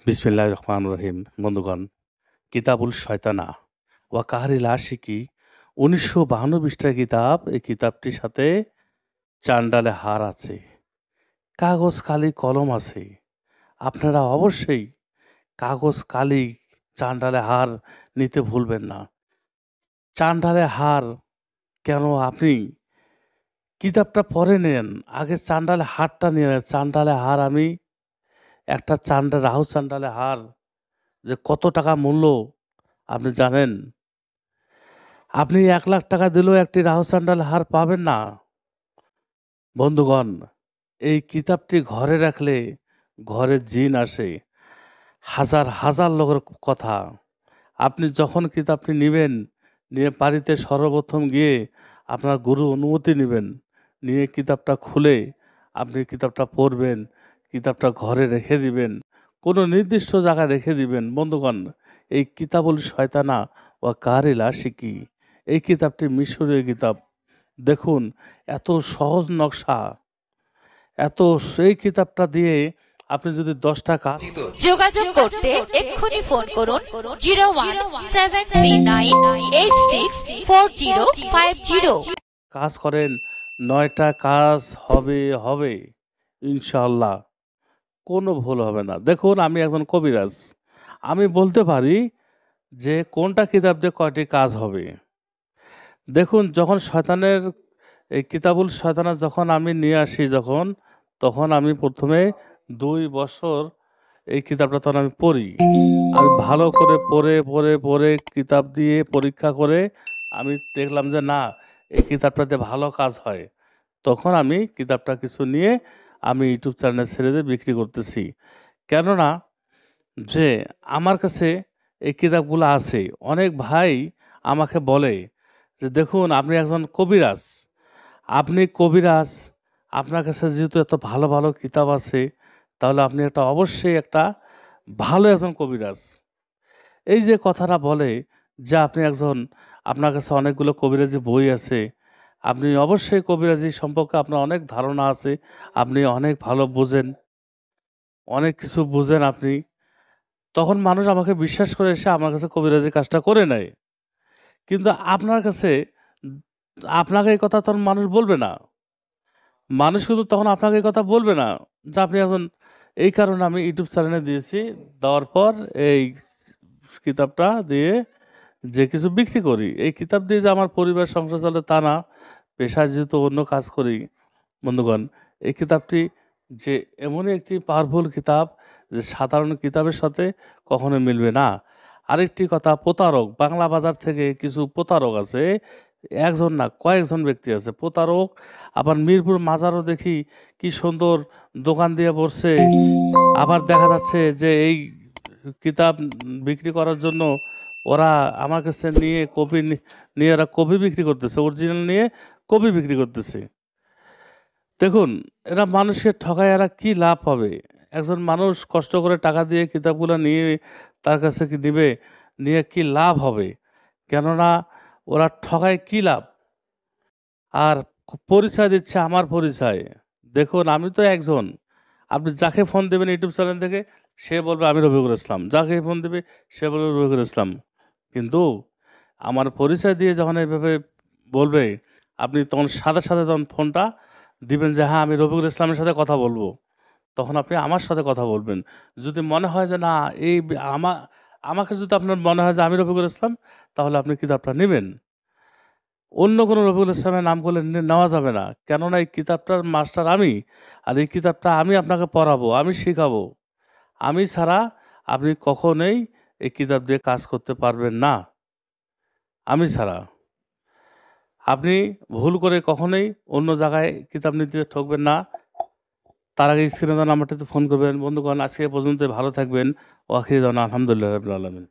বিসমিল্লাহির রহমানির রহিম। বন্ধুগণ, কিতাবুল শয়তানা ওয়া কাহরিল আশিকি ১৯৫২ পৃষ্ঠার কিতাব। এই কিতাবটির সাথে চান্ডালে হার আছে, কাগজ কালি কলম আছে। আপনারা অবশ্যই কাগজ কালি চান্ডালে হার নিতে ভুলবেন না। চান্ডালে হার কেন? আপনি কিতাবটা পড়ে নেন, আগে চান্ডালে হারটা নিয়ে নেন। চান্ডালে হার আমি একটা রাহু চান্ডালে হার যে কত টাকা মূল্য আপনি জানেন? আপনি ৳১,০০,০০০ দিলেও একটি রাহু চান্ডাল হার পাবেন না। বন্ধুগণ, এই কিতাবটি ঘরে রাখলে ঘরে জিন আসে। হাজার হাজার লোকের কথা। আপনি যখন কিতাবটি নিবেন, নিয়ে বাড়িতে সর্বপ্রথম গিয়ে আপনার গুরু অনুমতি নিবেন। নিয়ে কিতাবটা খুলে আপনি কিতাবটা পড়বেন, কিতাবটা ঘরে রেখে দিবেন। কোনো নির্দিষ্ট জায়গায় রেখে দিবেন। বন্ধুগণ, এই কিতাবুল শয়তানা ওয়া কাহরিল আশিকি, এই কিতাবটি মিশরীয় কিতাব। দেখুন, এত সহজ নকশা, সেই কিতাবটা দিয়ে আপনি যদি ১০ টাকা যোগাযোগ করতে এক্ষুনি ফোন করুন 0173386405 কাজ করেন, ৯টা কাজ হবে ইনশাআল্লাহ। কোনো ভুল হবে না। দেখুন, আমি একজন কবিরাজ। আমি বলতে পারি যে কোনটা কিতাব দিয়ে কয়টি কাজ হবে। দেখুন, যখন এই কিতাবুল শয়তানা যখন আমি নিয়ে আসি, তখন আমি ১ম এ ২ বছর এই কিতাবটা তখন আমি পড়ি। আমি ভালো করে পড়ে কিতাব দিয়ে পরীক্ষা করে আমি দেখলাম যে না, এই কিতাবটাতে ভালো কাজ হয়। তখন আমি কিতাবটা কিছু নিয়ে আমি ইউটিউব চ্যানেলে ছেড়ে দিয়ে বিক্রি করতেছি। কেননা যে আমার কাছে এই কিতাবগুলো আছে। অনেক ভাই আমাকে বলে যে, "দেখুন, আপনি একজন কবিরাজ। আপনি কবিরাজ, আপনার কাছে যেহেতু এত ভালো, ভালো কিতাব আছে, তাহলে আপনি অবশ্যই ভালো একজন কবিরাজ।" এই যে কথাটা বলে যে আপনার কাছে অনেকগুলো কবিরাজি বই আছে। আপনি অবশ্যই কবিরাজি সম্পর্কে আপনার অনেক ধারণা আছে। আপনি অনেক ভালো বোঝেন, অনেক কিছু বোঝেন আপনি। তখন মানুষ আমাকে বিশ্বাস করে এসে আমার কাছে কবিরাজির কাজটা করে নেয়। কিন্তু আপনার কাছে উম আপনাকে এই কথা তখন মানুষ বলবে না। মানুষ কিন্তু তখন আপনাকে এই কথা বলবে না যে আপনি এই কারণে আমি ইউটিউব চ্যানেলে দিয়েছি। দেওয়ার পর এই কিতাবটা দিয়ে যে কিছু বিক্রি করি। এই কিতাব দিয়ে যে আমার পরিবার সংসার চলে তা না। পেশায় যেহেতু অন্য কাজ করি, বন্ধুগণ, এই কিতাবটি যে এমনই একটি পাওয়ারফুল কিতাব যে সাধারণ কিতাবের সাথে কখনো মিলবে না। আরেকটি কথা, প্রতারক বাংলা বাজার থেকে কিছু প্রতারক আছে। একজন না, কয়েকজন ব্যক্তি আছে প্রতারক। আবার মিরপুর মাজারও দেখি কি সুন্দর দোকান দিয়ে বসছে। আবার দেখা যাচ্ছে যে এই কিতাব বিক্রি করার জন্য ওরা আমার কাছে নিয়ে ওরা কপি বিক্রি করতেছে। অরিজিনাল নিয়ে কপি বিক্রি করতেছে। দেখুন, এরা মানুষকে ঠকায়, এরা কি লাভ হবে? একজন মানুষ কষ্ট করে টাকা দিয়ে কিতাবগুলা নিয়ে তার কাছে কি নিবে? নিয়ে কি লাভ হবে? কেননা ওরা ঠকায় কি লাভ? আর পরিচয় দিচ্ছে আমার পরিচয়। দেখুন, আমি তো একজন। আপনি যাকে ফোন দিবেন ইউটিউব চ্যানেল থেকে, সে বলবে আমি রফিকুল ইসলাম। যাকে ফোন দিবে সে বলবে রফিকুল ইসলাম। কিন্তু আমার পরিচয় দিয়ে যখন এভাবে বলবে, আপনি তখন সাথে তখন ফোনটা দিবেন যে হ্যাঁ, আমি রফিকুল ইসলামের সাথে কথা বলবো। তখন আপনি আমার সাথে কথা বলবেন। যদি মনে হয় যে না, এই বে আমা আমাকে যদি আপনার মনে হয় যে আমি রফিকুল ইসলাম, তাহলে আপনি কিতাবটা নিবেন। অন্য কোনো রফিকুল ইসলামের নাম করলে নেওয়া যাবে না। কেননা এই কিতাবটার মাস্টার আমি। আর এই কিতাবটা আমি আপনাকে পড়াবো, আমি শিখাবো। আমি ছাড়া আপনি কখনোই এই কিতাব দিয়ে কাজ করতে পারবেন না, আমি ছাড়া। আপনি ভুল করে কখনোই অন্য জায়গায় কিতাব নিতে ঠকবেন না। তার আগে স্ক্রিনে দেওয়া নাম্বারটিতে ফোন করবেন। বন্ধুগণ, আজকে এ পর্যন্তই। ভালো থাকবেন। ওয়া আখিরু দাওয়ানা আলহামদুলিল্লাহি রাব্বিল আলামিন।